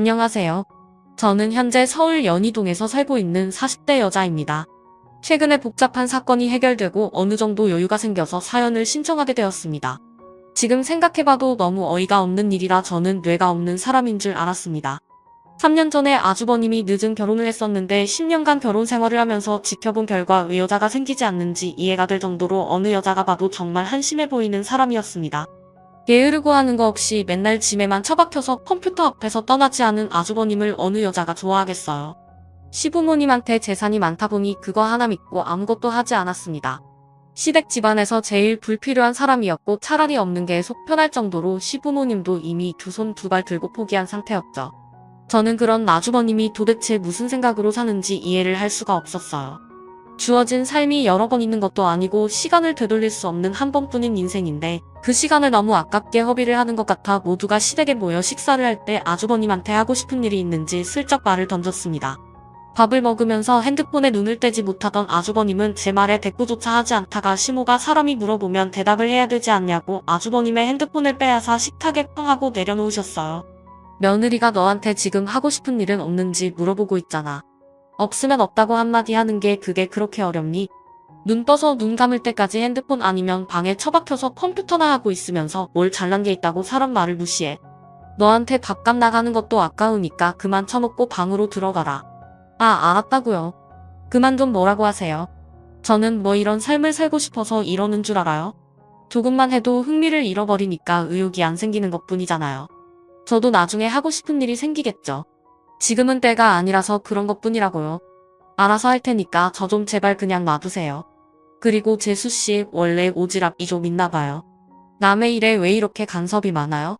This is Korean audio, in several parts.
안녕하세요. 저는 현재 서울 연희동에서 살고 있는 40대 여자입니다. 최근에 복잡한 사건이 해결되고 어느 정도 여유가 생겨서 사연을 신청하게 되었습니다. 지금 생각해봐도 너무 어이가 없는 일이라 저는 뇌가 없는 사람인 줄 알았습니다. 3년 전에 아주버님이 늦은 결혼을 했었는데 10년간 결혼 생활을 하면서 지켜본 결과 왜 여자가 생기지 않는지 이해가 될 정도로 어느 여자가 봐도 정말 한심해 보이는 사람이었습니다. 게으르고 하는 거 없이 맨날 짐에만 처박혀서 컴퓨터 앞에서 떠나지 않은 아주버님을 어느 여자가 좋아하겠어요. 시부모님한테 재산이 많다 보니 그거 하나 믿고 아무것도 하지 않았습니다. 시댁 집안에서 제일 불필요한 사람이었고 차라리 없는 게 속 편할 정도로 시부모님도 이미 두 손 두 발 들고 포기한 상태였죠. 저는 그런 아주버님이 도대체 무슨 생각으로 사는지 이해를 할 수가 없었어요. 주어진 삶이 여러 번 있는 것도 아니고 시간을 되돌릴 수 없는 한 번뿐인 인생인데 그 시간을 너무 아깝게 허비를 하는 것 같아 모두가 시댁에 모여 식사를 할 때 아주버님한테 하고 싶은 일이 있는지 슬쩍 말을 던졌습니다. 밥을 먹으면서 핸드폰에 눈을 떼지 못하던 아주버님은 제 말에 대꾸조차 하지 않다가 시모가 사람이 물어보면 대답을 해야 되지 않냐고 아주버님의 핸드폰을 빼앗아 식탁에 쾅 하고 내려놓으셨어요. 며느리가 너한테 지금 하고 싶은 일은 없는지 물어보고 있잖아. 없으면 없다고 한마디 하는 게 그게 그렇게 어렵니? 눈 떠서 눈 감을 때까지 핸드폰 아니면 방에 처박혀서 컴퓨터나 하고 있으면서 뭘 잘난 게 있다고 사람 말을 무시해. 너한테 밥값 나가는 것도 아까우니까 그만 처먹고 방으로 들어가라. 아, 알았다고요. 그만 좀 뭐라고 하세요. 저는 뭐 이런 삶을 살고 싶어서 이러는 줄 알아요? 조금만 해도 흥미를 잃어버리니까 의욕이 안 생기는 것뿐이잖아요. 저도 나중에 하고 싶은 일이 생기겠죠. 지금은 때가 아니라서 그런 것뿐이라고요. 알아서 할 테니까 저 좀 제발 그냥 놔두세요. 그리고 재수씨 원래 오지랖이 좀 있나봐요. 남의 일에 왜 이렇게 간섭이 많아요?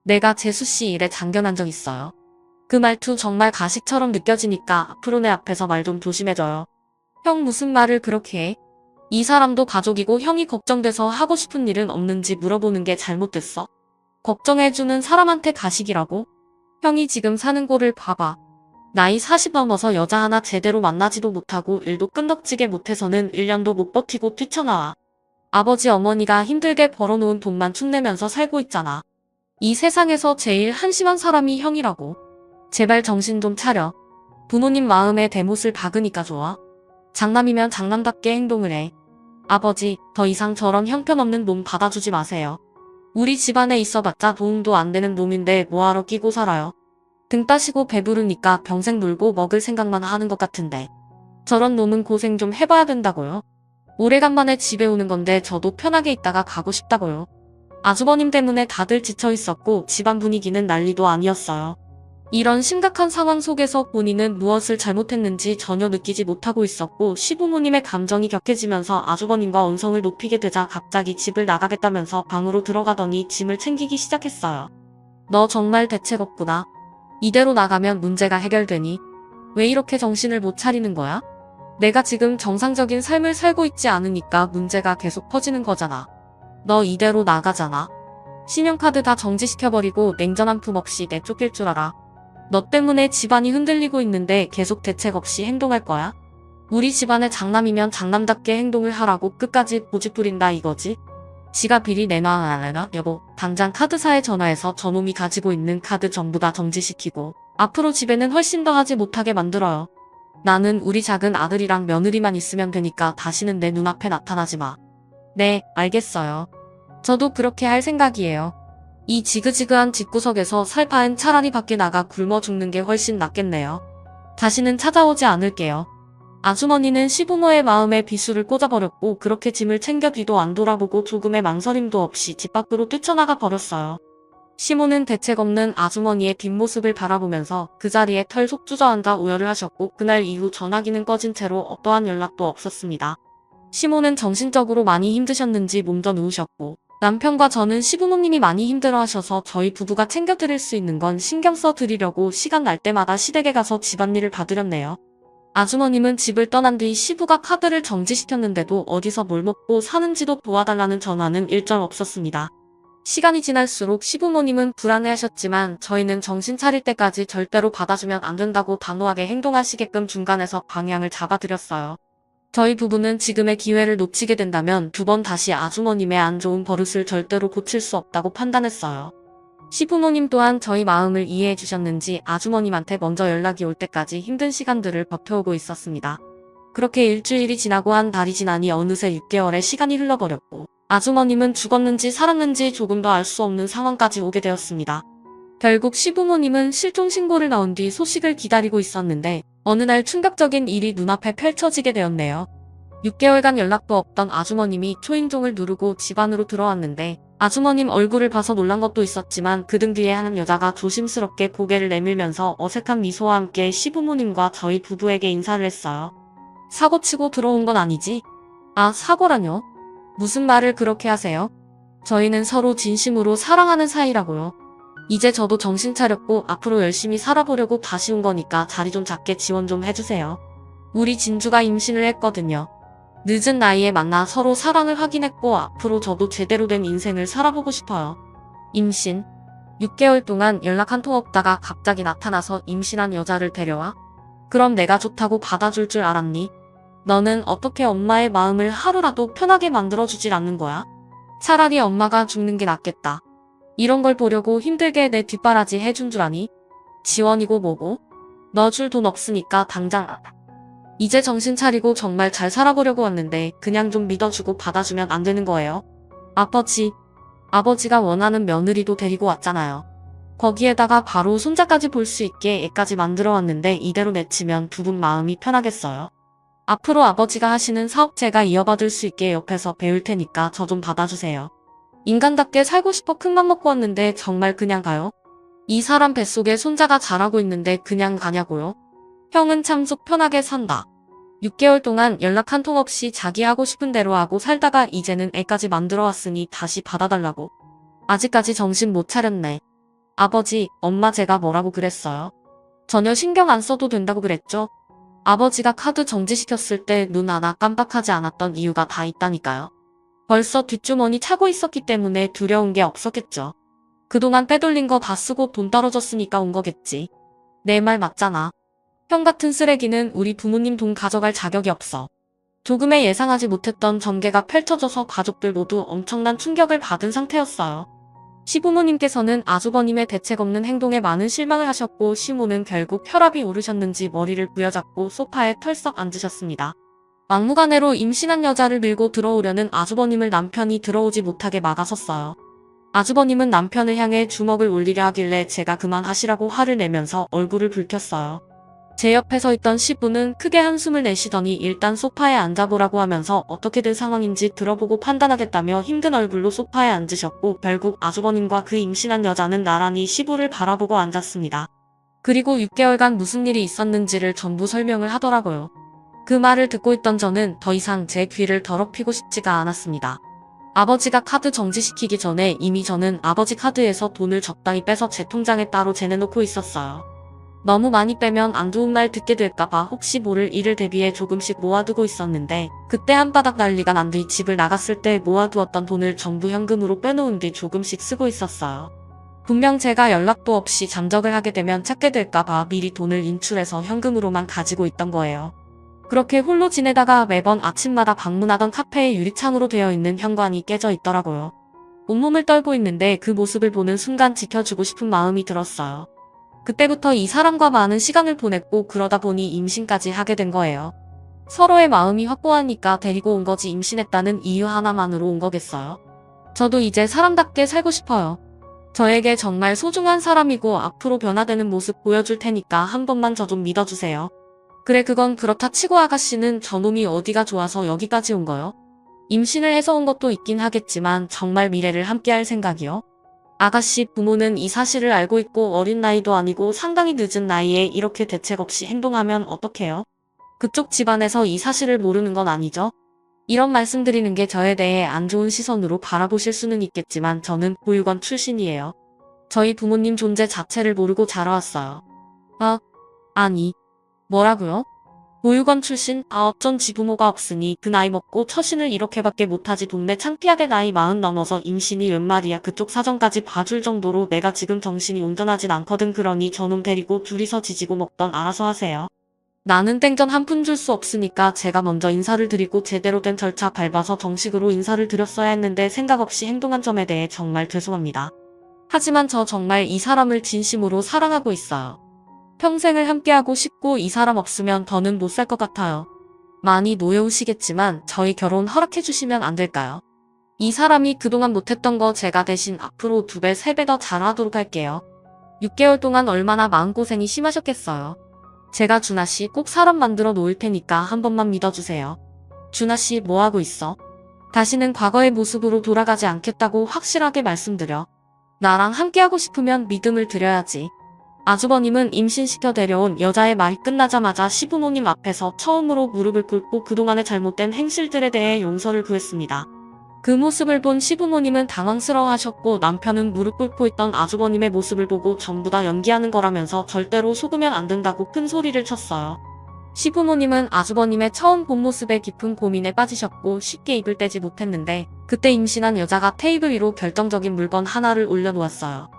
내가 재수씨 일에 참견한 적 있어요. 그 말투 정말 가식처럼 느껴지니까 앞으로 내 앞에서 말 좀 조심해줘요. 형 무슨 말을 그렇게 해? 이 사람도 가족이고 형이 걱정돼서 하고 싶은 일은 없는지 물어보는 게 잘못됐어? 걱정해주는 사람한테 가식이라고? 형이 지금 사는 꼴을 봐봐. 나이 40 넘어서 여자 하나 제대로 만나지도 못하고 일도 끈덕지게 못해서는 1년도 못 버티고 뛰쳐나와. 아버지 어머니가 힘들게 벌어놓은 돈만 축내면서 살고 있잖아. 이 세상에서 제일 한심한 사람이 형이라고. 제발 정신 좀 차려. 부모님 마음에 대못을 박으니까 좋아. 장남이면 장남답게 행동을 해. 아버지, 더 이상 저런 형편없는 놈 받아주지 마세요. 우리 집안에 있어봤자 도움도 안 되는 놈인데 뭐하러 끼고 살아요. 등 따시고 배부르니까 평생 놀고 먹을 생각만 하는 것 같은데. 저런 놈은 고생 좀 해봐야 된다고요. 오래간만에 집에 오는 건데 저도 편하게 있다가 가고 싶다고요. 아주버님 때문에 다들 지쳐 있었고 집안 분위기는 난리도 아니었어요. 이런 심각한 상황 속에서 본인은 무엇을 잘못했는지 전혀 느끼지 못하고 있었고 시부모님의 감정이 격해지면서 아주버님과 언성을 높이게 되자 갑자기 집을 나가겠다면서 방으로 들어가더니 짐을 챙기기 시작했어요. 너 정말 대책 없구나. 이대로 나가면 문제가 해결되니? 왜 이렇게 정신을 못 차리는 거야? 내가 지금 정상적인 삶을 살고 있지 않으니까 문제가 계속 퍼지는 거잖아. 너 이대로 나가잖아. 신용카드 다 정지시켜버리고 냉전 한 푼 없이 내쫓길 줄 알아. 너 때문에 집안이 흔들리고 있는데 계속 대책 없이 행동할 거야? 우리 집안의 장남이면 장남답게 행동을 하라고 끝까지 고집 부린다 이거지? 지가 비리 내놔 안 내놔? 여보, 당장 카드사에 전화해서 저놈이 가지고 있는 카드 전부 다 정지시키고 앞으로 집에는 훨씬 더 하지 못하게 만들어요. 나는 우리 작은 아들이랑 며느리만 있으면 되니까 다시는 내 눈앞에 나타나지 마. 네, 알겠어요. 저도 그렇게 할 생각이에요. 이 지그지그한 집구석에서 살 바엔 차라리 밖에 나가 굶어 죽는 게 훨씬 낫겠네요. 다시는 찾아오지 않을게요. 아주머니는 시부모의 마음에 비수를 꽂아버렸고 그렇게 짐을 챙겨 뒤도 안 돌아보고 조금의 망설임도 없이 집 밖으로 뛰쳐나가 버렸어요. 시모는 대책 없는 아주머니의 뒷모습을 바라보면서 그 자리에 털썩 주저앉아 오열을 하셨고 그날 이후 전화기는 꺼진 채로 어떠한 연락도 없었습니다. 시모는 정신적으로 많이 힘드셨는지 몸져 누우셨고 남편과 저는 시부모님이 많이 힘들어하셔서 저희 부부가 챙겨드릴 수 있는 건 신경 써드리려고 시간 날 때마다 시댁에 가서 집안일을 봐드렸네요. 아주머님은 집을 떠난 뒤 시부가 카드를 정지시켰는데도 어디서 뭘 먹고 사는지도 도와달라는 전화는 일절 없었습니다. 시간이 지날수록 시부모님은 불안해하셨지만 저희는 정신 차릴 때까지 절대로 받아주면 안 된다고 단호하게 행동하시게끔 중간에서 방향을 잡아드렸어요. 저희 부부는 지금의 기회를 놓치게 된다면 두 번 다시 아주머님의 안 좋은 버릇을 절대로 고칠 수 없다고 판단했어요. 시부모님 또한 저희 마음을 이해해 주셨는지 아주머님한테 먼저 연락이 올 때까지 힘든 시간들을 버텨오고 있었습니다. 그렇게 일주일이 지나고 한 달이 지나니 어느새 6개월의 시간이 흘러버렸고 아주머님은 죽었는지 살았는지 조금도 알 수 없는 상황까지 오게 되었습니다. 결국 시부모님은 실종 신고를 넣은 뒤 소식을 기다리고 있었는데 어느 날 충격적인 일이 눈앞에 펼쳐지게 되었네요. 6개월간 연락도 없던 아주머님이 초인종을 누르고 집 안으로 들어왔는데 아주머님 얼굴을 봐서 놀란 것도 있었지만 그 등 뒤에 한 여자가 조심스럽게 고개를 내밀면서 어색한 미소와 함께 시부모님과 저희 부부에게 인사를 했어요. 사고치고 들어온 건 아니지? 아, 사고라뇨? 무슨 말을 그렇게 하세요? 저희는 서로 진심으로 사랑하는 사이라고요. 이제 저도 정신 차렸고 앞으로 열심히 살아보려고 다시 온 거니까 자리 좀 작게 지원 좀 해주세요. 우리 진주가 임신을 했거든요. 늦은 나이에 만나 서로 사랑을 확인했고 앞으로 저도 제대로 된 인생을 살아보고 싶어요. 임신. 6개월 동안 연락 한 통 없다가 갑자기 나타나서 임신한 여자를 데려와? 그럼 내가 좋다고 받아줄 줄 알았니? 너는 어떻게 엄마의 마음을 하루라도 편하게 만들어주질 않는 거야? 차라리 엄마가 죽는 게 낫겠다. 이런 걸 보려고 힘들게 내 뒷바라지 해준 줄 아니? 지원이고 뭐고? 너 줄 돈 없으니까 당장 이제 정신 차리고 정말 잘 살아보려고 왔는데 그냥 좀 믿어주고 받아주면 안 되는 거예요? 아버지가 원하는 며느리도 데리고 왔잖아요. 거기에다가 바로 손자까지 볼 수 있게 애까지 만들어 왔는데 이대로 내치면 두 분 마음이 편하겠어요? 앞으로 아버지가 하시는 사업 제가 이어받을 수 있게 옆에서 배울 테니까 저 좀 받아주세요. 인간답게 살고 싶어 큰맘 먹고 왔는데 정말 그냥 가요? 이 사람 뱃속에 손자가 자라고 있는데 그냥 가냐고요? 형은 참 속 편하게 산다. 6개월 동안 연락 한 통 없이 자기 하고 싶은 대로 하고 살다가 이제는 애까지 만들어 왔으니 다시 받아달라고. 아직까지 정신 못 차렸네. 아버지, 엄마 제가 뭐라고 그랬어요? 전혀 신경 안 써도 된다고 그랬죠? 아버지가 카드 정지시켰을 때 눈 하나 깜빡하지 않았던 이유가 다 있다니까요. 벌써 뒷주머니 차고 있었기 때문에 두려운 게 없었겠죠. 그동안 빼돌린 거 다 쓰고 돈 떨어졌으니까 온 거겠지. 내 말 맞잖아. 형 같은 쓰레기는 우리 부모님 돈 가져갈 자격이 없어. 조금의 예상하지 못했던 전개가 펼쳐져서 가족들 모두 엄청난 충격을 받은 상태였어요. 시부모님께서는 아주버님의 대책 없는 행동에 많은 실망을 하셨고 시모는 결국 혈압이 오르셨는지 머리를 부여잡고 소파에 털썩 앉으셨습니다. 막무가내로 임신한 여자를 밀고 들어오려는 아주버님을 남편이 들어오지 못하게 막아섰어요. 아주버님은 남편을 향해 주먹을 올리려 하길래 제가 그만하시라고 화를 내면서 얼굴을 붉혔어요. 제 옆에 서 있던 시부는 크게 한숨을 내쉬더니 일단 소파에 앉아보라고 하면서 어떻게 된 상황인지 들어보고 판단하겠다며 힘든 얼굴로 소파에 앉으셨고 결국 아주버님과 그 임신한 여자는 나란히 시부를 바라보고 앉았습니다. 그리고 6개월간 무슨 일이 있었는지를 전부 설명을 하더라고요. 그 말을 듣고 있던 저는 더 이상 제 귀를 더럽히고 싶지가 않았습니다. 아버지가 카드 정지시키기 전에 이미 저는 아버지 카드에서 돈을 적당히 빼서 제 통장에 따로 재내놓고 있었어요. 너무 많이 빼면 안 좋은 말 듣게 될까봐 혹시 모를 일을 대비해 조금씩 모아두고 있었는데 그때 한바닥 난리가 난 뒤 집을 나갔을 때 모아두었던 돈을 전부 현금으로 빼놓은 뒤 조금씩 쓰고 있었어요. 분명 제가 연락도 없이 잠적을 하게 되면 찾게 될까봐 미리 돈을 인출해서 현금으로만 가지고 있던 거예요. 그렇게 홀로 지내다가 매번 아침마다 방문하던 카페의 유리창으로 되어 있는 현관이 깨져 있더라고요. 온몸을 떨고 있는데 그 모습을 보는 순간 지켜주고 싶은 마음이 들었어요. 그때부터 이 사람과 많은 시간을 보냈고 그러다 보니 임신까지 하게 된 거예요. 서로의 마음이 확고하니까 데리고 온 거지 임신했다는 이유 하나만으로 온 거겠어요. 저도 이제 사람답게 살고 싶어요. 저에게 정말 소중한 사람이고 앞으로 변화되는 모습 보여줄 테니까 한 번만 저 좀 믿어주세요. 그래 그건 그렇다 치고 아가씨는 저놈이 어디가 좋아서 여기까지 온 거요? 임신을 해서 온 것도 있긴 하겠지만 정말 미래를 함께할 생각이요? 아가씨 부모는 이 사실을 알고 있고 어린 나이도 아니고 상당히 늦은 나이에 이렇게 대책 없이 행동하면 어떡해요? 그쪽 집안에서 이 사실을 모르는 건 아니죠? 이런 말씀드리는 게 저에 대해 안 좋은 시선으로 바라보실 수는 있겠지만 저는 보육원 출신이에요. 저희 부모님 존재 자체를 모르고 자라왔어요. 아니. 뭐라고요? 보육원 출신? 어쩐 지부모가 없으니 그 나이 먹고 처신을 이렇게밖에 못하지 동네 창피하게 나이 40 넘어서 임신이 웬 말이야. 그쪽 사정까지 봐줄 정도로 내가 지금 정신이 온전하진 않거든. 그러니 저놈 데리고 둘이서 지지고 먹던 알아서 하세요. 나는 땡전 한 푼 줄 수 없으니까 제가 먼저 인사를 드리고 제대로 된 절차 밟아서 정식으로 인사를 드렸어야 했는데 생각 없이 행동한 점에 대해 정말 죄송합니다. 하지만 저 정말 이 사람을 진심으로 사랑하고 있어요. 평생을 함께하고 싶고 이 사람 없으면 더는 못 살 것 같아요. 많이 노여우시겠지만 저희 결혼 허락해주시면 안 될까요? 이 사람이 그동안 못했던 거 제가 대신 앞으로 2배, 3배 더 잘하도록 할게요. 6개월 동안 얼마나 마음고생이 심하셨겠어요. 제가 준하씨 꼭 사람 만들어 놓을 테니까 한 번만 믿어주세요. 준하씨 뭐하고 있어? 다시는 과거의 모습으로 돌아가지 않겠다고 확실하게 말씀드려. 나랑 함께하고 싶으면 믿음을 드려야지. 아주버님은 임신시켜 데려온 여자의 말이 끝나자마자 시부모님 앞에서 처음으로 무릎을 꿇고 그동안의 잘못된 행실들에 대해 용서를 구했습니다. 그 모습을 본 시부모님은 당황스러워하셨고 남편은 무릎 꿇고 있던 아주버님의 모습을 보고 전부 다 연기하는 거라면서 절대로 속으면 안 된다고 큰 소리를 쳤어요. 시부모님은 아주버님의 처음 본 모습에 깊은 고민에 빠지셨고 쉽게 입을 떼지 못했는데 그때 임신한 여자가 테이블 위로 결정적인 물건 하나를 올려놓았어요.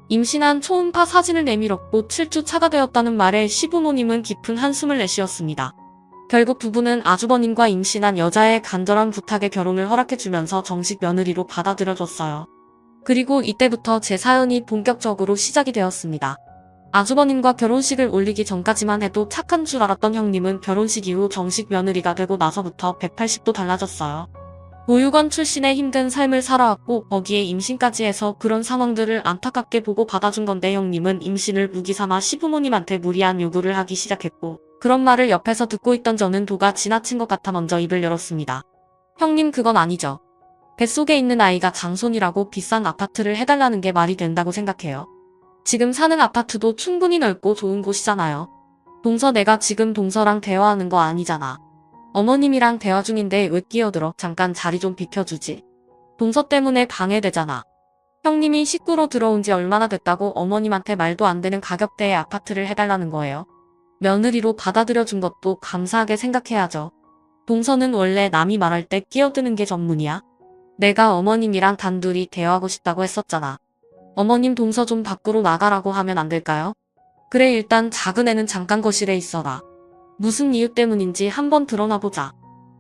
임신한 초음파 사진을 내밀었고 7주 차가 되었다는 말에 시부모님은 깊은 한숨을 내쉬었습니다. 결국 부부는 아주버님과 임신한 여자의 간절한 부탁에 결혼을 허락해주면서 정식 며느리로 받아들여줬어요. 그리고 이때부터 제 사연이 본격적으로 시작이 되었습니다. 아주버님과 결혼식을 올리기 전까지만 해도 착한 줄 알았던 형님은 결혼식 이후 정식 며느리가 되고 나서부터 180도 달라졌어요. 보육원 출신의 힘든 삶을 살아왔고 거기에 임신까지 해서 그런 상황들을 안타깝게 보고 받아준 건데 형님은 임신을 무기삼아 시부모님한테 무리한 요구를 하기 시작했고 그런 말을 옆에서 듣고 있던 저는 도가 지나친 것 같아 먼저 입을 열었습니다. 형님 그건 아니죠. 뱃속에 있는 아이가 장손이라고 비싼 아파트를 해달라는 게 말이 된다고 생각해요. 지금 사는 아파트도 충분히 넓고 좋은 곳이잖아요. 동서 내가 지금 동서랑 대화하는 거 아니잖아. 어머님이랑 대화 중인데 왜 끼어들어? 잠깐 자리 좀 비켜주지. 동서 때문에 방해되잖아. 형님이 식구로 들어온 지 얼마나 됐다고 어머님한테 말도 안 되는 가격대의 아파트를 해달라는 거예요. 며느리로 받아들여준 것도 감사하게 생각해야죠. 동서는 원래 남이 말할 때 끼어드는 게 전문이야. 내가 어머님이랑 단둘이 대화하고 싶다고 했었잖아. 어머님 동서 좀 밖으로 나가라고 하면 안 될까요? 그래 일단 작은 애는 잠깐 거실에 있어라. 무슨 이유 때문인지 한번 드러나보자.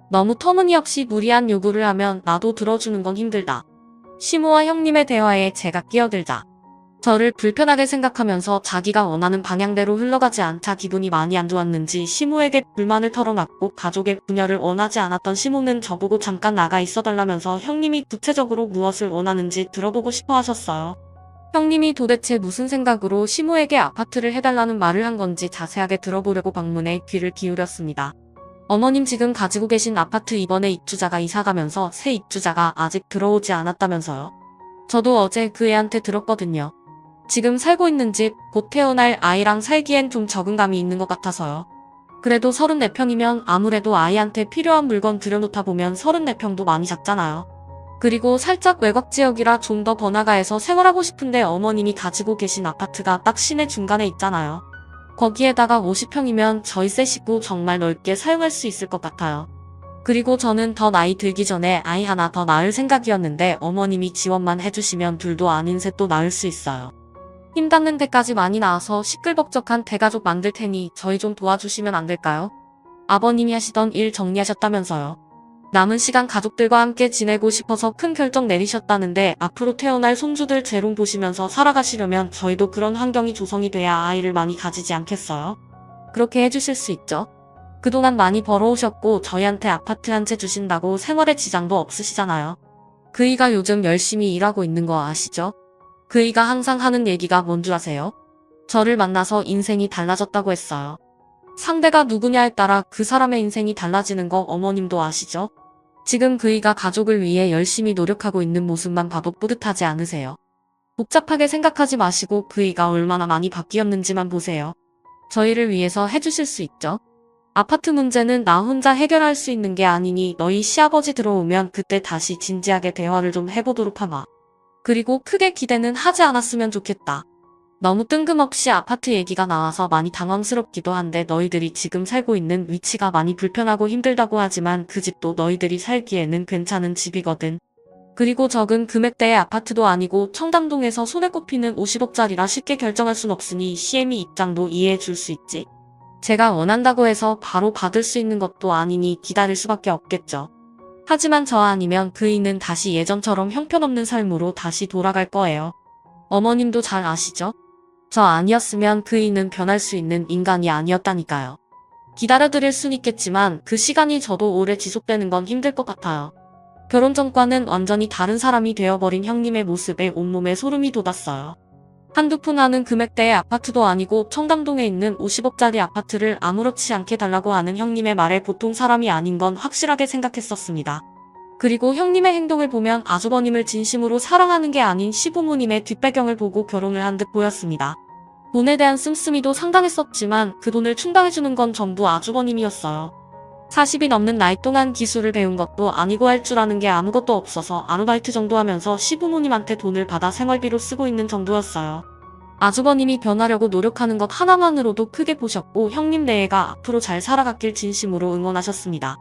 너무 터무니없이 무리한 요구를 하면 나도 들어주는 건 힘들다. 시모와 형님의 대화에 제가 끼어들자. 저를 불편하게 생각하면서 자기가 원하는 방향대로 흘러가지 않자 기분이 많이 안 좋았는지 시모에게 불만을 털어놨고 가족의 분열을 원하지 않았던 시모는 저보고 잠깐 나가 있어달라면서 형님이 구체적으로 무엇을 원하는지 들어보고 싶어 하셨어요. 형님이 도대체 무슨 생각으로 시모에게 아파트를 해달라는 말을 한 건지 자세하게 들어보려고 방문에 귀를 기울였습니다. 어머님 지금 가지고 계신 아파트 이번에 입주자가 이사가면서 새 입주자가 아직 들어오지 않았다면서요. 저도 어제 그 애한테 들었거든요. 지금 살고 있는 집, 곧 태어날 아이랑 살기엔 좀 적응감이 있는 것 같아서요. 그래도 34평이면 아무래도 아이한테 필요한 물건 들여놓다 보면 34평도 많이 작잖아요. 그리고 살짝 외곽 지역이라 좀 더 번화가에서 생활하고 싶은데 어머님이 가지고 계신 아파트가 딱 시내 중간에 있잖아요. 거기에다가 50평이면 저희 세 식구 정말 넓게 사용할 수 있을 것 같아요. 그리고 저는 더 나이 들기 전에 아이 하나 더 낳을 생각이었는데 어머님이 지원만 해주시면 둘도 아닌 셋도 낳을 수 있어요. 힘 닿는 데까지 많이 나와서 시끌벅적한 대가족 만들 테니 저희 좀 도와주시면 안 될까요? 아버님이 하시던 일 정리하셨다면서요. 남은 시간 가족들과 함께 지내고 싶어서 큰 결정 내리셨다는데 앞으로 태어날 손주들 재롱 보시면서 살아가시려면 저희도 그런 환경이 조성이 돼야 아이를 많이 가지지 않겠어요? 그렇게 해주실 수 있죠? 그동안 많이 벌어오셨고 저희한테 아파트 한 채 주신다고 생활에 지장도 없으시잖아요. 그이가 요즘 열심히 일하고 있는 거 아시죠? 그이가 항상 하는 얘기가 뭔 줄 아세요? 저를 만나서 인생이 달라졌다고 했어요. 상대가 누구냐에 따라 그 사람의 인생이 달라지는 거 어머님도 아시죠? 지금 그이가 가족을 위해 열심히 노력하고 있는 모습만 봐도 뿌듯하지 않으세요? 복잡하게 생각하지 마시고 그이가 얼마나 많이 바뀌었는지만 보세요. 저희를 위해서 해주실 수 있죠? 아파트 문제는 나 혼자 해결할 수 있는 게 아니니 너희 시아버지 들어오면 그때 다시 진지하게 대화를 좀 해보도록 하마. 그리고 크게 기대는 하지 않았으면 좋겠다. 너무 뜬금없이 아파트 얘기가 나와서 많이 당황스럽기도 한데 너희들이 지금 살고 있는 위치가 많이 불편하고 힘들다고 하지만 그 집도 너희들이 살기에는 괜찮은 집이거든. 그리고 적은 금액대의 아파트도 아니고 청담동에서 손에 꼽히는 50억짜리라 쉽게 결정할 순 없으니 CM이 입장도 이해해 줄 수 있지. 제가 원한다고 해서 바로 받을 수 있는 것도 아니니 기다릴 수밖에 없겠죠. 하지만 저 아니면 그이는 다시 예전처럼 형편없는 삶으로 다시 돌아갈 거예요. 어머님도 잘 아시죠? 저 아니었으면 그이는 변할 수 있는 인간이 아니었다니까요. 기다려드릴 순 있겠지만 그 시간이 저도 오래 지속되는 건 힘들 것 같아요. 결혼 전과는 완전히 다른 사람이 되어버린 형님의 모습에 온몸에 소름이 돋았어요. 한두 푼 하는 금액대의 아파트도 아니고 청담동에 있는 50억짜리 아파트를 아무렇지 않게 달라고 하는 형님의 말에 보통 사람이 아닌 건 확실하게 생각했었습니다. 그리고 형님의 행동을 보면 아주버님을 진심으로 사랑하는 게 아닌 시부모님의 뒷배경을 보고 결혼을 한 듯 보였습니다. 돈에 대한 씀씀이도 상당했었지만 그 돈을 충당해주는 건 전부 아주버님이었어요. 40이 넘는 나이 동안 기술을 배운 것도 아니고 할 줄 아는 게 아무것도 없어서 아르바이트 정도 하면서 시부모님한테 돈을 받아 생활비로 쓰고 있는 정도였어요. 아주버님이 변하려고 노력하는 것 하나만으로도 크게 보셨고 형님 내외가 앞으로 잘 살아갔길 진심으로 응원하셨습니다.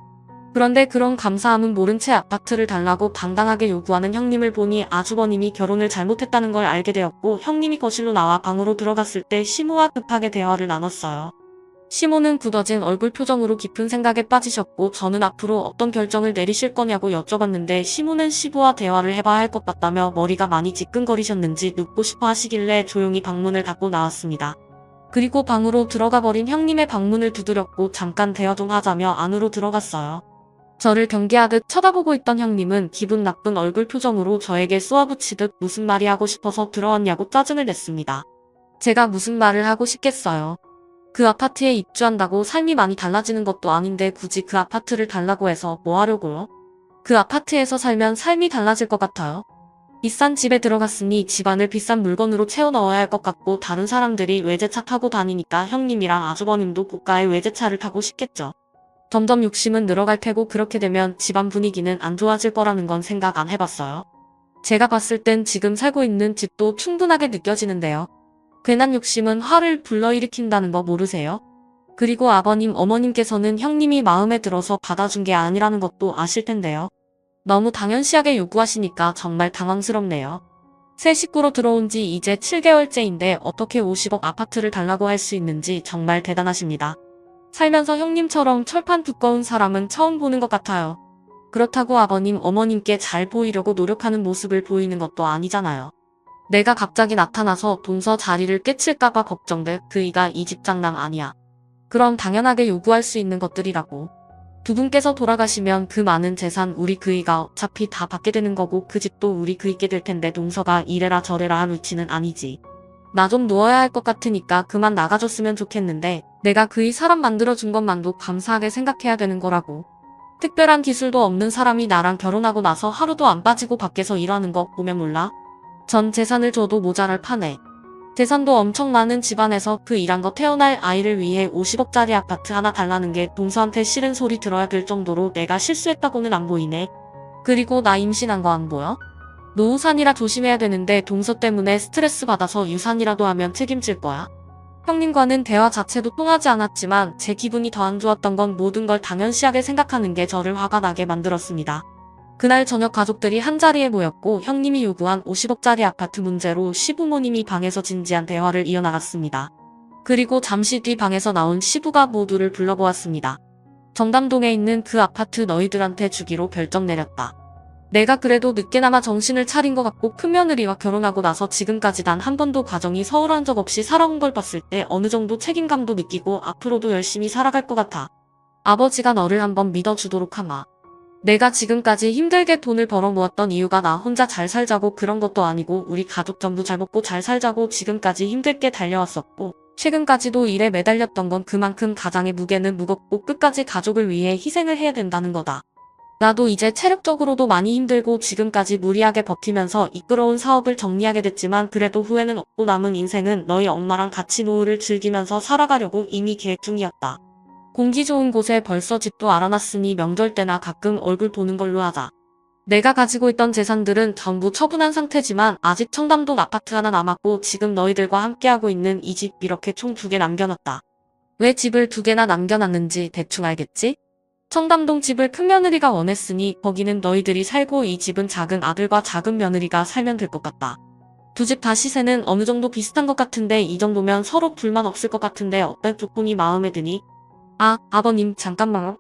그런데 그런 감사함은 모른 채 아파트를 달라고 당당하게 요구하는 형님을 보니 아주버님이 결혼을 잘못했다는 걸 알게 되었고 형님이 거실로 나와 방으로 들어갔을 때 시모와 급하게 대화를 나눴어요. 시모는 굳어진 얼굴 표정으로 깊은 생각에 빠지셨고 저는 앞으로 어떤 결정을 내리실 거냐고 여쭤봤는데 시모는 시부와 대화를 해봐야 할 것 같다며 머리가 많이 지끈거리셨는지 눕고 싶어 하시길래 조용히 방문을 닫고 나왔습니다. 그리고 방으로 들어가 버린 형님의 방문을 두드렸고 잠깐 대화 좀 하자며 안으로 들어갔어요. 저를 경계하듯 쳐다보고 있던 형님은 기분 나쁜 얼굴 표정으로 저에게 쏘아붙이듯 무슨 말이 하고 싶어서 들어왔냐고 짜증을 냈습니다. 제가 무슨 말을 하고 싶겠어요. 그 아파트에 입주한다고 삶이 많이 달라지는 것도 아닌데 굳이 그 아파트를 달라고 해서 뭐 하려고요? 그 아파트에서 살면 삶이 달라질 것 같아요. 비싼 집에 들어갔으니 집안을 비싼 물건으로 채워 넣어야 할 것 같고 다른 사람들이 외제차 타고 다니니까 형님이랑 아주버님도 고가의 외제차를 타고 싶겠죠. 점점 욕심은 늘어갈 테고 그렇게 되면 집안 분위기는 안 좋아질 거라는 건 생각 안 해봤어요. 제가 봤을 땐 지금 살고 있는 집도 충분하게 느껴지는데요. 괜한 욕심은 화를 불러일으킨다는 거 모르세요? 그리고 아버님, 어머님께서는 형님이 마음에 들어서 받아준 게 아니라는 것도 아실 텐데요. 너무 당연시하게 요구하시니까 정말 당황스럽네요. 새 식구로 들어온 지 이제 7개월째인데 어떻게 50억 아파트를 달라고 할 수 있는지 정말 대단하십니다. 살면서 형님처럼 철판 두꺼운 사람은 처음 보는 것 같아요. 그렇다고 아버님, 어머님께 잘 보이려고 노력하는 모습을 보이는 것도 아니잖아요. 내가 갑자기 나타나서 동서 자리를 깨칠까봐 걱정돼 그이가 이 집 장남 아니야. 그럼 당연하게 요구할 수 있는 것들이라고. 두 분께서 돌아가시면 그 많은 재산 우리 그이가 어차피 다 받게 되는 거고 그 집도 우리 그이께 될 텐데 동서가 이래라 저래라 할 위치는 아니지. 나 좀 누워야 할 것 같으니까 그만 나가줬으면 좋겠는데 내가 그이 사람 만들어준 것만도 감사하게 생각해야 되는 거라고. 특별한 기술도 없는 사람이 나랑 결혼하고 나서 하루도 안 빠지고 밖에서 일하는 거 보면 몰라? 전 재산을 줘도 모자랄 판에. 재산도 엄청 많은 집안에서 그 일한 거 태어날 아이를 위해 50억짜리 아파트 하나 달라는 게 동서한테 싫은 소리 들어야 될 정도로 내가 실수했다고는 안 보이네. 그리고 나 임신한 거 안 보여? 노후산이라 조심해야 되는데 동서 때문에 스트레스 받아서 유산이라도 하면 책임질 거야. 형님과는 대화 자체도 통하지 않았지만 제 기분이 더 안 좋았던 건 모든 걸 당연시하게 생각하는 게 저를 화가 나게 만들었습니다. 그날 저녁 가족들이 한자리에 모였고 형님이 요구한 50억짜리 아파트 문제로 시부모님이 방에서 진지한 대화를 이어나갔습니다. 그리고 잠시 뒤 방에서 나온 시부가 모두를 불러보았습니다. 정담동에 있는 그 아파트 너희들한테 주기로 결정 내렸다. 내가 그래도 늦게나마 정신을 차린 것 같고 큰며느리와 결혼하고 나서 지금까지 단 한 번도 가정이 서운한 적 없이 살아온 걸 봤을 때 어느 정도 책임감도 느끼고 앞으로도 열심히 살아갈 것 같아. 아버지가 너를 한번 믿어주도록 하마. 내가 지금까지 힘들게 돈을 벌어 모았던 이유가 나 혼자 잘 살자고 그런 것도 아니고 우리 가족 전부 잘 먹고 잘 살자고 지금까지 힘들게 달려왔었고 최근까지도 일에 매달렸던 건 그만큼 가장의 무게는 무겁고 끝까지 가족을 위해 희생을 해야 된다는 거다. 나도 이제 체력적으로도 많이 힘들고 지금까지 무리하게 버티면서 이끌어온 사업을 정리하게 됐지만 그래도 후회는 없고 남은 인생은 너희 엄마랑 같이 노후를 즐기면서 살아가려고 이미 계획 중이었다. 공기 좋은 곳에 벌써 집도 알아놨으니 명절 때나 가끔 얼굴 보는 걸로 하자. 내가 가지고 있던 재산들은 전부 처분한 상태지만 아직 청담동 아파트 하나 남았고 지금 너희들과 함께하고 있는 이 집 이렇게 총 2개 남겨놨다. 왜 집을 2개나 남겨놨는지 대충 알겠지? 청담동 집을 큰며느리가 원했으니 거기는 너희들이 살고 이 집은 작은 아들과 작은 며느리가 살면 될 것 같다. 두 집 다 시세는 어느 정도 비슷한 것 같은데 이 정도면 서로 불만 없을 것 같은데 어떤 조건이 마음에 드니? 아, 아버님 잠깐만요.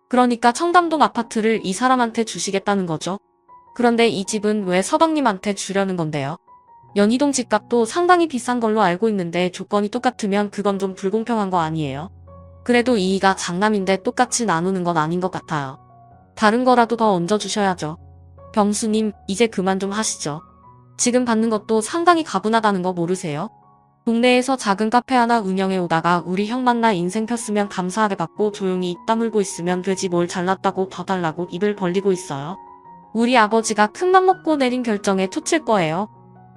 그러니까 청담동 아파트를 이 사람한테 주시겠다는 거죠? 그런데 이 집은 왜 서방님한테 주려는 건데요? 연희동 집값도 상당히 비싼 걸로 알고 있는데 조건이 똑같으면 그건 좀 불공평한 거 아니에요? 그래도 이의가 장남인데 똑같이 나누는 건 아닌 것 같아요. 다른 거라도 더 얹어주셔야죠. 병수님, 이제 그만 좀 하시죠. 지금 받는 것도 상당히 가분하다는 거 모르세요? 동네에서 작은 카페 하나 운영해 오다가 우리 형 만나 인생 폈으면 감사하게 받고 조용히 입 다물고 있으면 되지 뭘 잘났다고 더 달라고 입을 벌리고 있어요. 우리 아버지가 큰맘 먹고 내린 결정에 토칠 거예요.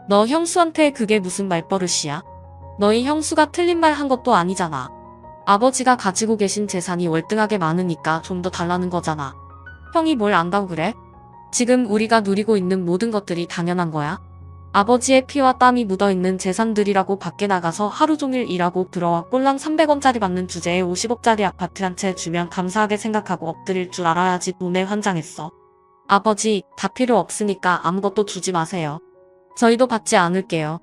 너 형수한테 그게 무슨 말버릇이야? 너희 형수가 틀린 말 한 것도 아니잖아. 아버지가 가지고 계신 재산이 월등하게 많으니까 좀 더 달라는 거잖아. 형이 뭘 안다고 그래? 지금 우리가 누리고 있는 모든 것들이 당연한 거야. 아버지의 피와 땀이 묻어있는 재산들이라고 밖에 나가서 하루 종일 일하고 들어와 꼴랑 300원짜리 받는 주제에 50억짜리 아파트 한 채 주면 감사하게 생각하고 엎드릴 줄 알아야지. 돈에 환장했어. 아버지, 다 필요 없으니까 아무것도 주지 마세요. 저희도 받지 않을게요.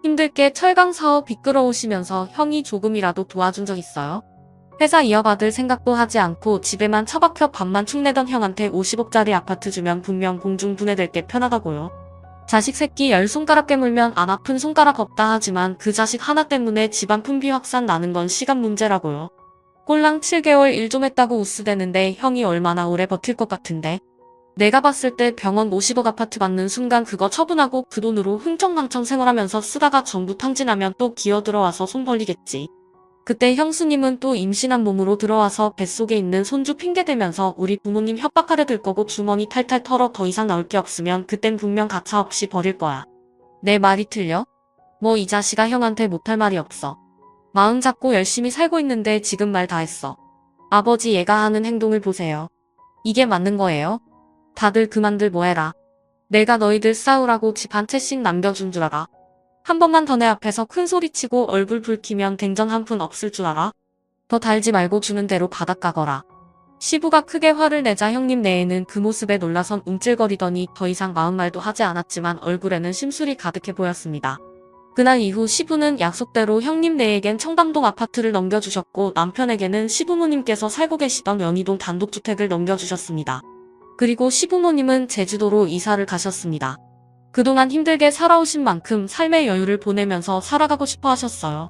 힘들게 철강 사업 이끌어 오시면서 형이 조금이라도 도와준 적 있어요? 회사 이어받을 생각도 하지 않고 집에만 처박혀 밥만 축내던 형한테 50억짜리 아파트 주면 분명 공중분해될 게 편하다고요. 자식 새끼 10손가락 깨물면 안 아픈 손가락 없다 하지만 그 자식 하나 때문에 집안 품비 확산 나는 건 시간 문제라고요. 꼴랑 7개월 일 좀 했다고 우스대는데 형이 얼마나 오래 버틸 것 같은데. 내가 봤을 때 병원 50억 아파트 받는 순간 그거 처분하고 그 돈으로 흥청망청 생활하면서 쓰다가 전부 탕진하면 또 기어들어와서 손 벌리겠지. 그때 형수님은 또 임신한 몸으로 들어와서 뱃속에 있는 손주 핑계대면서 우리 부모님 협박하려 들 거고 주머니 탈탈 털어 더 이상 나올 게 없으면 그땐 분명 가차없이 버릴 거야. 내 말이 틀려? 뭐 이 자식아 형한테 못할 말이 없어. 마음 잡고 열심히 살고 있는데 지금 말 다 했어. 아버지 얘가 하는 행동을 보세요. 이게 맞는 거예요? 다들 그만들 뭐해라. 내가 너희들 싸우라고 집 한 채씩 남겨준 줄 알아. 한 번만 더 내 앞에서 큰 소리치고 얼굴 붉히면 댕전 한 푼 없을 줄 알아? 더 달지 말고 주는 대로 바닥 가거라. 시부가 크게 화를 내자 형님 내에는 그 모습에 놀라선 움찔거리더니 더 이상 마음 말도 하지 않았지만 얼굴에는 심술이 가득해 보였습니다. 그날 이후 시부는 약속대로 형님 내에겐 청담동 아파트를 넘겨주셨고 남편에게는 시부모님께서 살고 계시던 연희동 단독주택을 넘겨주셨습니다. 그리고 시부모님은 제주도로 이사를 가셨습니다. 그동안 힘들게 살아오신 만큼 삶의 여유를 보내면서 살아가고 싶어 하셨어요.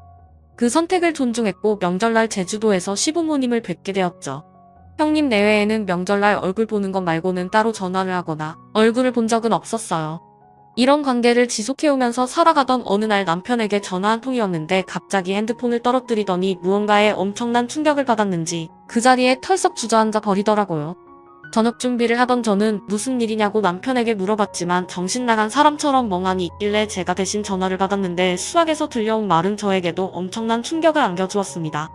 그 선택을 존중했고 명절날 제주도에서 시부모님을 뵙게 되었죠. 형님 내외에는 명절날 얼굴 보는 것 말고는 따로 전화를 하거나 얼굴을 본 적은 없었어요. 이런 관계를 지속해오면서 살아가던 어느 날 남편에게 전화 한 통이었는데 갑자기 핸드폰을 떨어뜨리더니 무언가에 엄청난 충격을 받았는지 그 자리에 털썩 주저앉아 버리더라고요. 저녁 준비를 하던 저는 무슨 일이냐고 남편에게 물어봤지만 정신 나간 사람처럼 멍하니 있길래 제가 대신 전화를 받았는데 수학에서 들려온 말은 저에게도 엄청난 충격을 안겨주었습니다.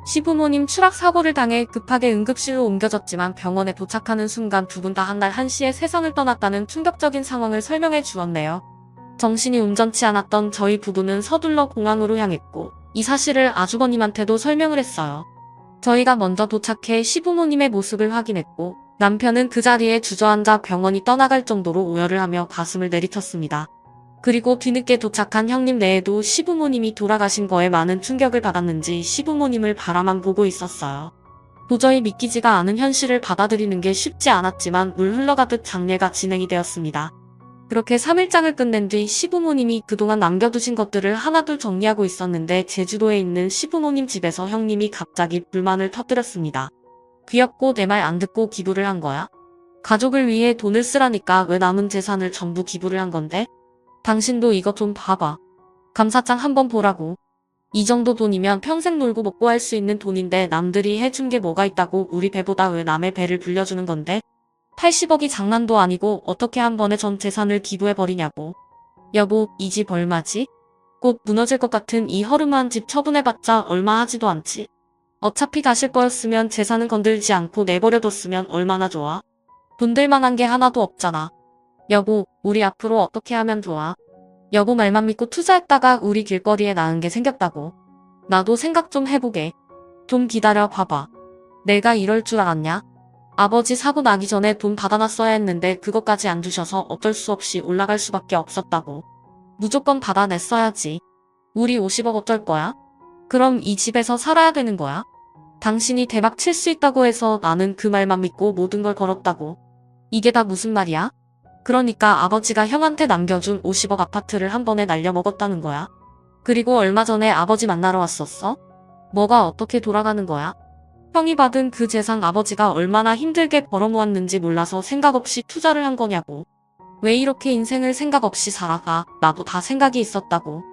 시부모님 추락 사고를 당해 급하게 응급실로 옮겨졌지만 병원에 도착하는 순간 두 분 다 한 날 1시에 세상을 떠났다는 충격적인 상황을 설명해 주었네요. 정신이 온전치 않았던 저희 부부는 서둘러 공항으로 향했고 이 사실을 아주버님한테도 설명을 했어요. 저희가 먼저 도착해 시부모님의 모습을 확인했고 남편은 그 자리에 주저앉아 병원이 떠나갈 정도로 오열을 하며 가슴을 내리쳤습니다. 그리고 뒤늦게 도착한 형님 내에도 시부모님이 돌아가신 거에 많은 충격을 받았는지 시부모님을 바라만 보고 있었어요. 도저히 믿기지가 않은 현실을 받아들이는 게 쉽지 않았지만 물 흘러가듯 장례가 진행이 되었습니다. 그렇게 3일장을 끝낸 뒤 시부모님이 그동안 남겨두신 것들을 하나둘 정리하고 있었는데 제주도에 있는 시부모님 집에서 형님이 갑자기 불만을 터뜨렸습니다. 귀엽고 내 말 안 듣고 기부를 한 거야? 가족을 위해 돈을 쓰라니까 왜 남은 재산을 전부 기부를 한 건데? 당신도 이거 좀 봐봐. 감사장 한번 보라고. 이 정도 돈이면 평생 놀고 먹고 할 수 있는 돈인데 남들이 해준 게 뭐가 있다고 우리 배보다 왜 남의 배를 불려주는 건데? 80억이 장난도 아니고 어떻게 한 번에 전 재산을 기부해버리냐고. 여보, 이 집 얼마지? 꼭 무너질 것 같은 이 허름한 집 처분해봤자 얼마 하지도 않지. 어차피 가실 거였으면 재산은 건들지 않고 내버려뒀으면 얼마나 좋아. 돈 될 만한 게 하나도 없잖아. 여보, 우리 앞으로 어떻게 하면 좋아? 여보 말만 믿고 투자했다가 우리 길거리에 나은 게 생겼다고. 나도 생각 좀 해보게. 좀 기다려 봐봐. 내가 이럴 줄 알았냐? 아버지 사고 나기 전에 돈 받아놨어야 했는데 그것까지 안 주셔서 어쩔 수 없이 올라갈 수밖에 없었다고. 무조건 받아냈어야지. 우리 50억 어쩔 거야? 그럼 이 집에서 살아야 되는 거야? 당신이 대박 칠 수 있다고 해서 나는 그 말만 믿고 모든 걸 걸었다고. 이게 다 무슨 말이야? 그러니까 아버지가 형한테 남겨준 50억 아파트를 한 번에 날려먹었다는 거야. 그리고 얼마 전에 아버지 만나러 왔었어? 뭐가 어떻게 돌아가는 거야? 형이 받은 그 재산 아버지가 얼마나 힘들게 벌어모았는지 몰라서 생각 없이 투자를 한 거냐고. 왜 이렇게 인생을 생각 없이 살아가? 나도 다 생각이 있었다고.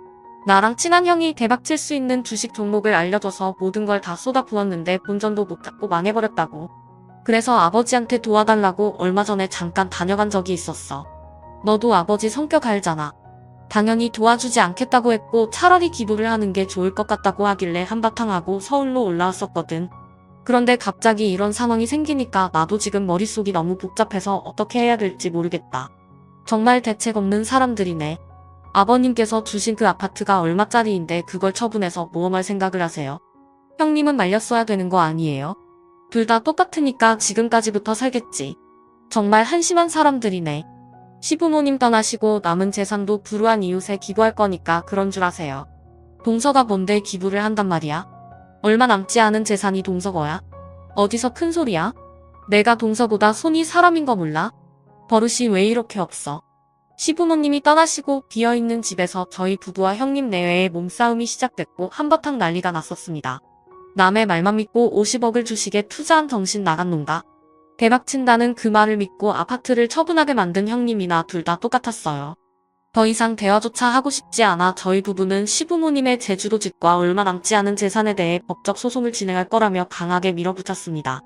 나랑 친한 형이 대박 칠 수 있는 주식 종목을 알려줘서 모든 걸 다 쏟아부었는데 본전도 못 잡고 망해버렸다고. 그래서 아버지한테 도와달라고 얼마 전에 잠깐 다녀간 적이 있었어. 너도 아버지 성격 알잖아. 당연히 도와주지 않겠다고 했고 차라리 기부를 하는 게 좋을 것 같다고 하길래 한바탕 하고 서울로 올라왔었거든. 그런데 갑자기 이런 상황이 생기니까 나도 지금 머릿속이 너무 복잡해서 어떻게 해야 될지 모르겠다. 정말 대책 없는 사람들이네. 아버님께서 주신 그 아파트가 얼마짜리인데 그걸 처분해서 모험할 생각을 하세요. 형님은 말렸어야 되는 거 아니에요? 둘 다 똑같으니까 지금까지부터 살겠지. 정말 한심한 사람들이네. 시부모님 떠나시고 남은 재산도 불우한 이웃에 기부할 거니까 그런 줄 아세요. 동서가 뭔데 기부를 한단 말이야? 얼마 남지 않은 재산이 동서거야? 어디서 큰 소리야? 내가 동서보다 손이 사람인 거 몰라? 버릇이 왜 이렇게 없어? 시부모님이 떠나시고 비어있는 집에서 저희 부부와 형님 내외의 몸싸움이 시작됐고 한바탕 난리가 났었습니다. 남의 말만 믿고 50억을 주식에 투자한 정신 나간 놈가. 대박친다는 그 말을 믿고 아파트를 처분하게 만든 형님이나 둘 다 똑같았어요. 더 이상 대화조차 하고 싶지 않아 저희 부부는 시부모님의 제주도 집과 얼마 남지 않은 재산에 대해 법적 소송을 진행할 거라며 강하게 밀어붙였습니다.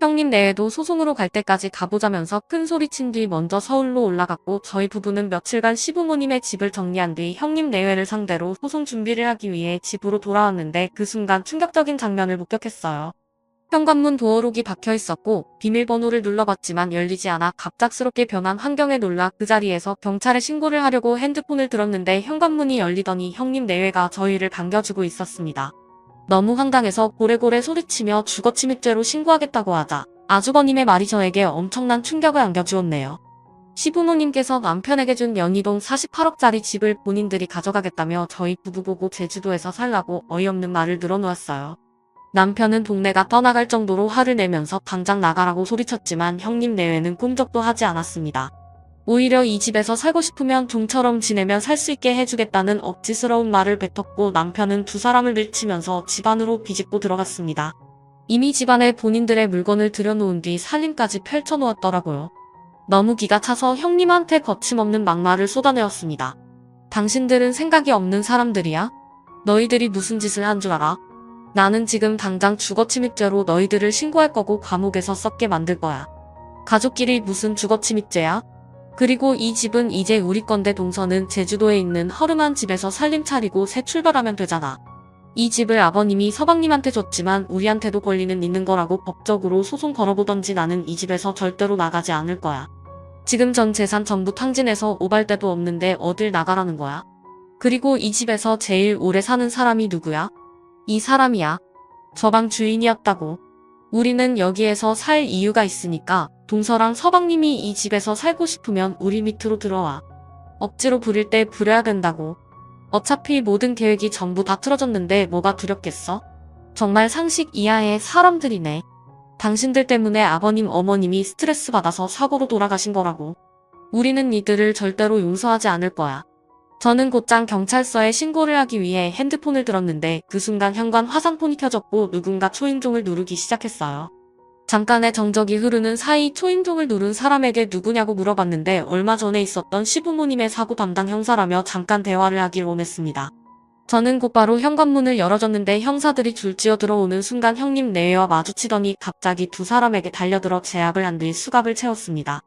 형님 내외도 소송으로 갈 때까지 가보자면서 큰 소리친 뒤 먼저 서울로 올라갔고 저희 부부는 며칠간 시부모님의 집을 정리한 뒤 형님 내외를 상대로 소송 준비를 하기 위해 집으로 돌아왔는데 그 순간 충격적인 장면을 목격했어요. 현관문 도어록이 박혀 있었고 비밀번호를 눌러봤지만 열리지 않아 갑작스럽게 변한 환경에 놀라 그 자리에서 경찰에 신고를 하려고 핸드폰을 들었는데 현관문이 열리더니 형님 내외가 저희를 반겨주고 있었습니다. 너무 황당해서 고래고래 소리치며 주거침입죄로 신고하겠다고 하자 아주버님의 말이 저에게 엄청난 충격을 안겨주었네요. 시부모님께서 남편에게 준 연희동 48억짜리 집을 본인들이 가져가겠다며 저희 부부 보고 제주도에서 살라고 어이없는 말을 늘어놓았어요. 남편은 동네가 떠나갈 정도로 화를 내면서 당장 나가라고 소리쳤지만 형님 내외는 꿈쩍도 하지 않았습니다. 오히려 이 집에서 살고 싶으면 종처럼 지내면 살 수 있게 해주겠다는 억지스러운 말을 뱉었고 남편은 두 사람을 밀치면서 집 안으로 비집고 들어갔습니다. 이미 집안에 본인들의 물건을 들여놓은 뒤 살림까지 펼쳐놓았더라고요. 너무 기가 차서 형님한테 거침없는 막말을 쏟아내었습니다. 당신들은 생각이 없는 사람들이야? 너희들이 무슨 짓을 한 줄 알아? 나는 지금 당장 주거침입죄로 너희들을 신고할 거고 감옥에서 썩게 만들 거야. 가족끼리 무슨 주거침입죄야? 그리고 이 집은 이제 우리 건데 동서는 제주도에 있는 허름한 집에서 살림 차리고 새 출발하면 되잖아. 이 집을 아버님이 서방님한테 줬지만 우리한테도 권리는 있는 거라고 법적으로 소송 걸어보던지 나는 이 집에서 절대로 나가지 않을 거야. 지금 전 재산 전부 탕진해서 오발 데도 없는데 어딜 나가라는 거야. 그리고 이 집에서 제일 오래 사는 사람이 누구야? 이 사람이야. 저 방 주인이었다고. 우리는 여기에서 살 이유가 있으니까 동서랑 서방님이 이 집에서 살고 싶으면 우리 밑으로 들어와. 억지로 부릴 때 부려야 된다고. 어차피 모든 계획이 전부 다 틀어졌는데 뭐가 두렵겠어? 정말 상식 이하의 사람들이네. 당신들 때문에 아버님 어머님이 스트레스 받아서 사고로 돌아가신 거라고. 우리는 이들을 절대로 용서하지 않을 거야. 저는 곧장 경찰서에 신고를 하기 위해 핸드폰을 들었는데 그 순간 현관 화상폰이 켜졌고 누군가 초인종을 누르기 시작했어요. 잠깐의 정적이 흐르는 사이 초인종을 누른 사람에게 누구냐고 물어봤는데 얼마 전에 있었던 시부모님의 사고 담당 형사라며 잠깐 대화를 하길 원했습니다. 저는 곧바로 현관문을 열어줬는데 형사들이 줄지어 들어오는 순간 형님 내외와 마주치더니 갑자기 두 사람에게 달려들어 제압을 한 뒤 수갑을 채웠습니다.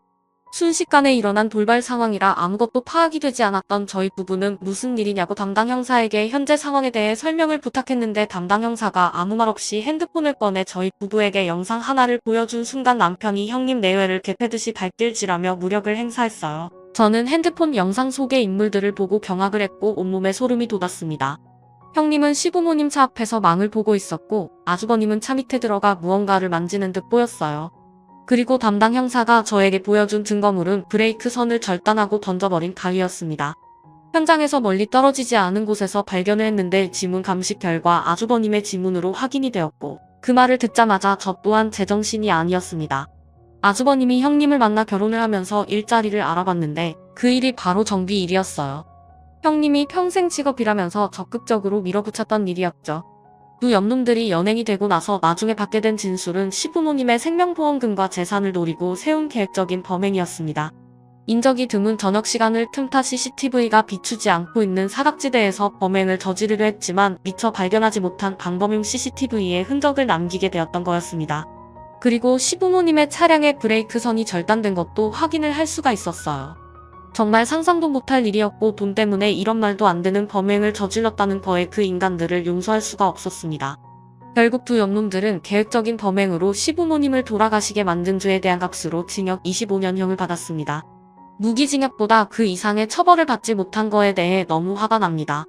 순식간에 일어난 돌발 상황이라 아무것도 파악이 되지 않았던 저희 부부는 무슨 일이냐고 담당 형사에게 현재 상황에 대해 설명을 부탁했는데 담당 형사가 아무 말 없이 핸드폰을 꺼내 저희 부부에게 영상 하나를 보여준 순간 남편이 형님 내외를 개패듯이 발길질하며 무력을 행사했어요. 저는 핸드폰 영상 속의 인물들을 보고 경악을 했고 온몸에 소름이 돋았습니다. 형님은 시부모님 차 앞에서 망을 보고 있었고 아주버님은 차 밑에 들어가 무언가를 만지는 듯 보였어요. 그리고 담당 형사가 저에게 보여준 증거물은 브레이크 선을 절단하고 던져버린 가위였습니다. 현장에서 멀리 떨어지지 않은 곳에서 발견을 했는데 지문 감식 결과 아주버님의 지문으로 확인이 되었고 그 말을 듣자마자 저 또한 제정신이 아니었습니다. 아주버님이 형님을 만나 결혼을 하면서 일자리를 알아봤는데 그 일이 바로 정비 일이었어요. 형님이 평생 직업이라면서 적극적으로 밀어붙였던 일이었죠. 두 옆놈들이 연행이 되고 나서 나중에 받게 된 진술은 시부모님의 생명보험금과 재산을 노리고 세운 계획적인 범행이었습니다. 인적이 드문 저녁 시간을 틈타 CCTV가 비추지 않고 있는 사각지대에서 범행을 저지르려 했지만 미처 발견하지 못한 방범용 CCTV에 흔적을 남기게 되었던 거였습니다. 그리고 시부모님의 차량의 브레이크선이 절단된 것도 확인을 할 수가 있었어요. 정말 상상도 못할 일이었고 돈 때문에 이런 말도 안 되는 범행을 저질렀다는 거에 그 인간들을 용서할 수가 없었습니다. 결국 두 옆놈들은 계획적인 범행으로 시부모님을 돌아가시게 만든 죄에 대한 값으로 징역 25년형을 받았습니다. 무기징역보다 그 이상의 처벌을 받지 못한 거에 대해 너무 화가 납니다.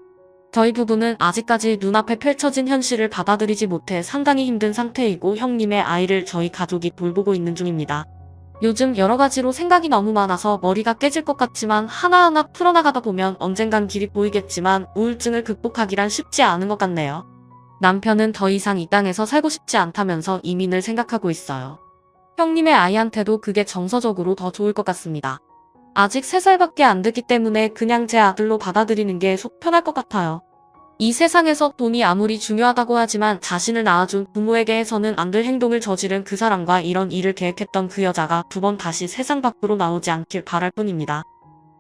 저희 부부는 아직까지 눈앞에 펼쳐진 현실을 받아들이지 못해 상당히 힘든 상태이고 형님의 아이를 저희 가족이 돌보고 있는 중입니다. 요즘 여러 가지로 생각이 너무 많아서 머리가 깨질 것 같지만 하나하나 풀어나가다 보면 언젠간 길이 보이겠지만 우울증을 극복하기란 쉽지 않은 것 같네요. 남편은 더 이상 이 땅에서 살고 싶지 않다면서 이민을 생각하고 있어요. 형님의 아이한테도 그게 정서적으로 더 좋을 것 같습니다. 아직 3살밖에 안 됐기 때문에 그냥 제 아들로 받아들이는 게 속 편할 것 같아요. 이 세상에서 돈이 아무리 중요하다고 하지만 자신을 낳아준 부모에게 해서는 안 될 행동을 저지른 그 사람과 이런 일을 계획했던 그 여자가 2번 다시 세상 밖으로 나오지 않길 바랄 뿐입니다.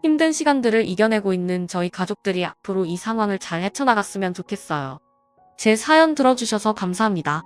힘든 시간들을 이겨내고 있는 저희 가족들이 앞으로 이 상황을 잘 헤쳐나갔으면 좋겠어요. 제 사연 들어주셔서 감사합니다.